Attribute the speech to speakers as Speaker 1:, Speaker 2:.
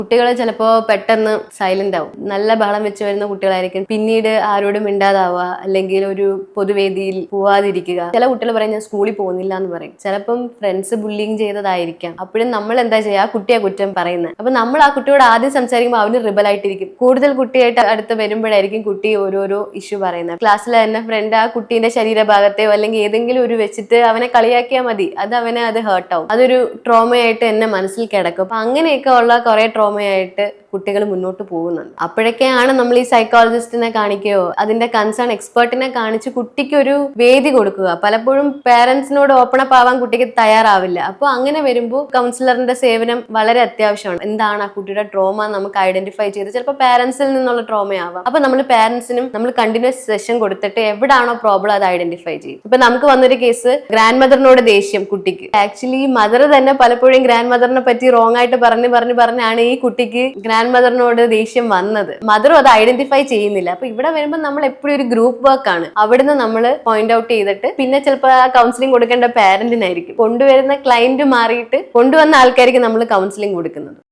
Speaker 1: കുട്ടികളെ ചിലപ്പോൾ പെട്ടെന്ന് സൈലന്റ് ആവും. നല്ല ബഹളം വെച്ച് വരുന്ന കുട്ടികളായിരിക്കും പിന്നീട് ആരോടും മിണ്ടാതാവുക, അല്ലെങ്കിൽ ഒരു പൊതുവേദിയിൽ പോവാതിരിക്കുക. ചില കുട്ടികൾ പറയും ഞാൻ സ്കൂളിൽ പോകുന്നില്ല എന്ന് പറയും. ചിലപ്പം ഫ്രണ്ട്സ് ബുള്ളിങ് ചെയ്തതായിരിക്കാം. അപ്പോഴും നമ്മൾ എന്താ ചെയ്യുക, ആ കുട്ടിയെ കുറ്റം പറയുന്നത്. അപ്പൊ നമ്മൾ ആ കുട്ടിയോട് ആദ്യം സംസാരിക്കുമ്പോൾ അവന് റിബലായിട്ടിരിക്കും. കൂടുതൽ കുട്ടിയായിട്ട് അടുത്ത് വരുമ്പോഴായിരിക്കും കുട്ടി ഓരോരോ ഇഷ്യൂ പറയുന്നത്. ക്ലാസ്സിലെ തന്നെ ഫ്രണ്ട് ആ കുട്ടീന്റെ ശരീരഭാഗത്തെയോ അല്ലെങ്കിൽ ഏതെങ്കിലും ഒരു വെച്ചിട്ട് അവനെ കളിയാക്കിയാൽ മതി, അത് ഹേർട്ട് ആവും. അതൊരു ട്രോമയായിട്ട് എന്നെ മനസ്സിൽ കിടക്കും. അപ്പൊ അങ്ങനെയൊക്കെ ഉള്ള കുറെ ട്രോമയായിട്ട് കുട്ടികൾ മുന്നോട്ട് പോകുന്നുണ്ട്. അപ്പോഴൊക്കെയാണ് നമ്മൾ ഈ സൈക്കോളജിസ്റ്റിനെ കാണിക്കുകയോ അതിന്റെ കൺസേൺ എക്സ്പേർട്ടിനെ കാണിച്ച് കുട്ടിക്ക് ഒരു വേദി കൊടുക്കുക. പലപ്പോഴും പേരൻസിനോട് ഓപ്പൺ അപ്പ് ആവാൻ കുട്ടിക്ക് തയ്യാറാവില്ല. അപ്പോൾ അങ്ങനെ വരുമ്പോൾ കൗൺസിലറിന്റെ സേവനം വളരെ അത്യാവശ്യമാണ്. എന്താണ് ആ കുട്ടിയുടെ ട്രോമ നമുക്ക് ഐഡന്റിഫൈ ചെയ്ത്, ചിലപ്പോൾ പേരൻസിൽ നിന്നുള്ള ട്രോമയാവാം. അപ്പൊ നമ്മൾ പേരൻസിനും നമ്മൾ കണ്ടിന്യൂസ് സെഷൻ കൊടുത്തിട്ട് എവിടാണോ പ്രോബ്ലം അത് ഐഡന്റിഫൈ ചെയ്യും. ഇപ്പൊ നമുക്ക് വന്നൊരു കേസ്, ഗ്രാൻഡ് മദറിനോട് ദേഷ്യം കുട്ടിക്ക്. ആക്ച്വലി മദർ തന്നെ പലപ്പോഴും ഗ്രാൻഡ് മദറിനെ പറ്റി റോങ് ആയിട്ട് പറഞ്ഞാണ് ഈ കുട്ടിക്ക് ഗ്രാൻഡ് മദറിനോട് ദേഷ്യം വന്നത്. മദറും അത് ഐഡന്റിഫൈ ചെയ്യുന്നില്ല. അപ്പൊ ഇവിടെ വരുമ്പോൾ നമ്മൾ എപ്പോഴും ഒരു ഗ്രൂപ്പ് വർക്ക് ആണ്. അവിടുന്ന് നമ്മൾ പോയിന്റ് ഔട്ട് ചെയ്തിട്ട് പിന്നെ ചിലപ്പോൾ ആ കൗൺസിലിംഗ് കൊടുക്കേണ്ട പാരന്റിനായിരിക്കും. കൊണ്ടുവരുന്ന ക്ലയന്റ് മാറിയിട്ട് കൊണ്ടുവന്ന ആൾക്കാർക്ക് നമ്മൾ കൗൺസിലിംഗ് കൊടുക്കുന്നത്.